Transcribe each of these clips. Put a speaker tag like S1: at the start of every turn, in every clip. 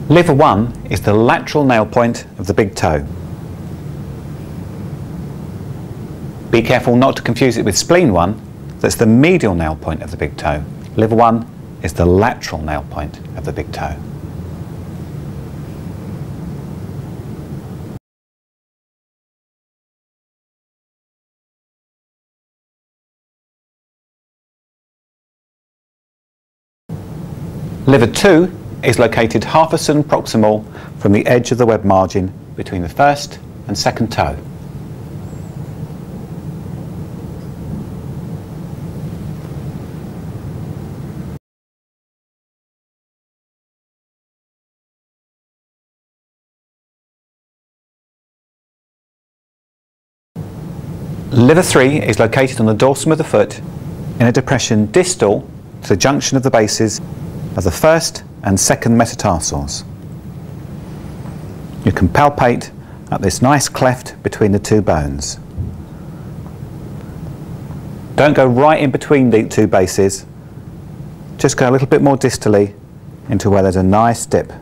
S1: Liver 1 is the lateral nail point of the big toe. Be careful not to confuse it with spleen 1, that's the medial nail point of the big toe. Liver 1 is the lateral nail point of the big toe. Liver 2 is located half a cun proximal from the edge of the web margin between the first and second toe. Liver 3 is located on the dorsum of the foot in a depression distal to the junction of the bases of the first and second metatarsals. You can palpate up this nice cleft between the two bones. Don't go right in between the two bases, just go a little bit more distally into where there's a nice dip.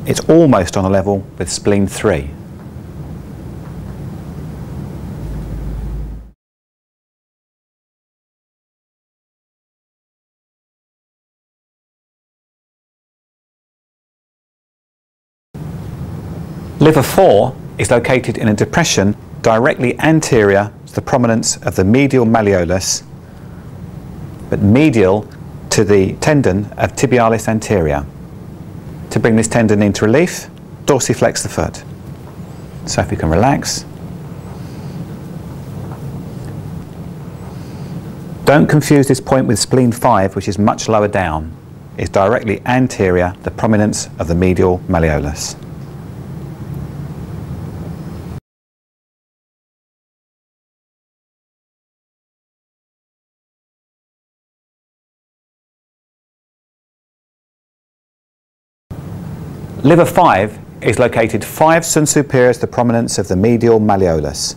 S1: It's almost on a level with spleen 3. Liver 4 is located in a depression directly anterior to the prominence of the medial malleolus, but medial to the tendon of tibialis anterior. To bring this tendon into relief, dorsiflex the foot. So if you can relax. Don't confuse this point with spleen 5, which is much lower down. It's directly anterior to the prominence of the medial malleolus. Liver 5 is located 5 cun superior to the prominence of the medial malleolus,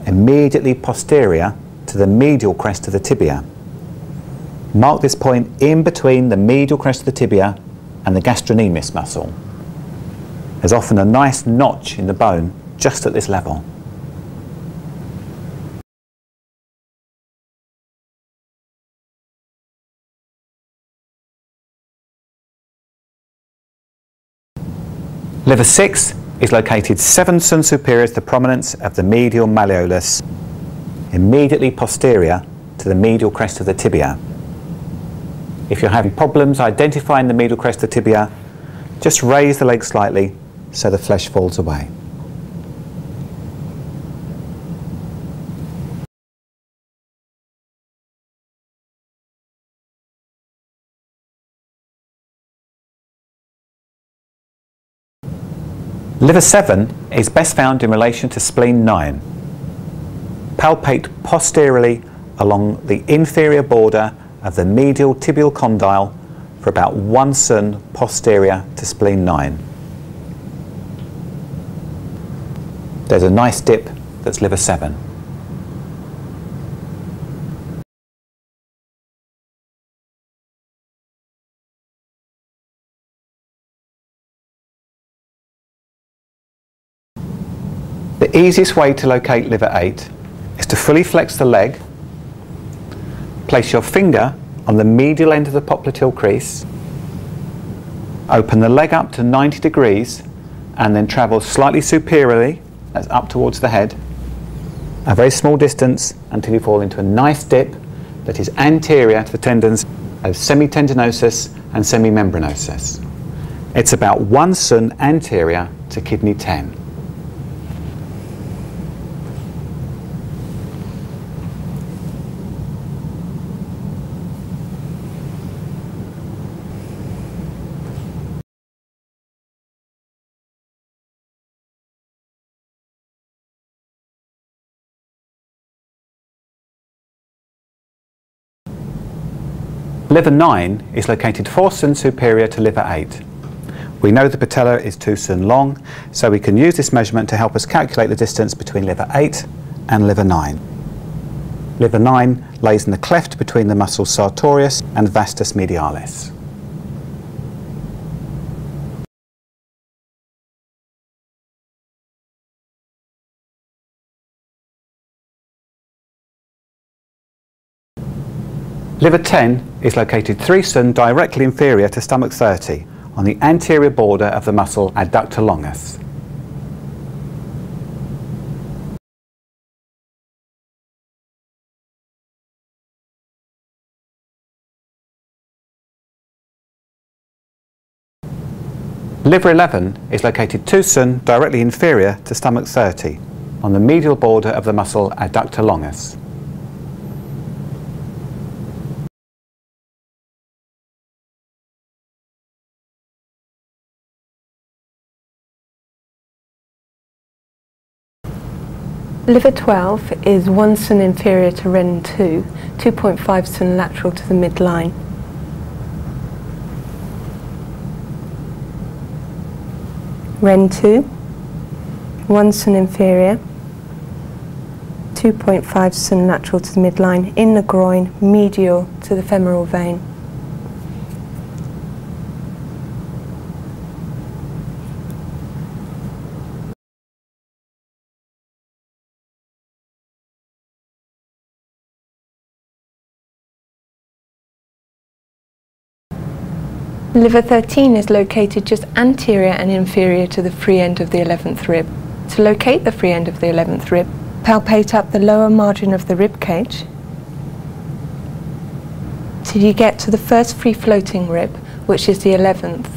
S1: immediately posterior to the medial crest of the tibia. Mark this point in between the medial crest of the tibia and the gastrocnemius muscle. There's often a nice notch in the bone just at this level. Liver 6 is located 7 cun superior to the prominence of the medial malleolus, immediately posterior to the medial crest of the tibia. If you're having problems identifying the medial crest of the tibia, just raise the leg slightly so the flesh falls away. Liver 7 is best found in relation to spleen 9. Palpate posteriorly along the inferior border of the medial tibial condyle for about 1 cun posterior to spleen 9. There's a nice dip that's liver 7. The easiest way to locate liver 8 is to fully flex the leg, place your finger on the medial end of the popliteal crease, open the leg up to 90 degrees and then travel slightly superiorly, that's up towards the head, a very small distance until you fall into a nice dip that is anterior to the tendons of semitendinosus and semimembranosus. It's about 1 cun anterior to kidney 10. Liver 9 is located 4 cun superior to liver 8. We know the patella is 2 cun long, so we can use this measurement to help us calculate the distance between liver 8 and liver 9. Liver 9 lays in the cleft between the muscles sartorius and vastus medialis. Liver 10 is located 3 cm directly inferior to stomach 30 on the anterior border of the muscle adductor longus. Liver 11 is located 2 cm directly inferior to stomach 30 on the medial border of the muscle adductor longus.
S2: Liver 12 is 1 cm inferior to Ren 2, 2.5 cm lateral to the midline. Ren 2, 1 cm inferior, 2.5 cm lateral to the midline, in the groin, medial to the femoral vein. Liver 13 is located just anterior and inferior to the free end of the 11th rib. To locate the free end of the 11th rib, palpate up the lower margin of the rib cage till you get to the first free floating rib, which is the 11th.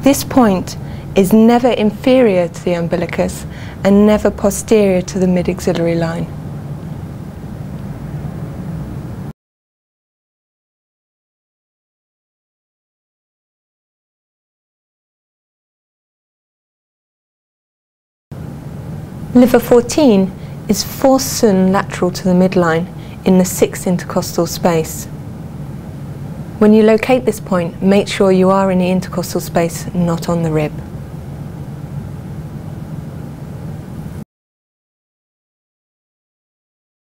S2: This point is never inferior to the umbilicus and never posterior to the mid-axillary line. Liver 14 is 4 cm lateral to the midline in the 6th intercostal space. When you locate this point, make sure you are in the intercostal space, not on the rib.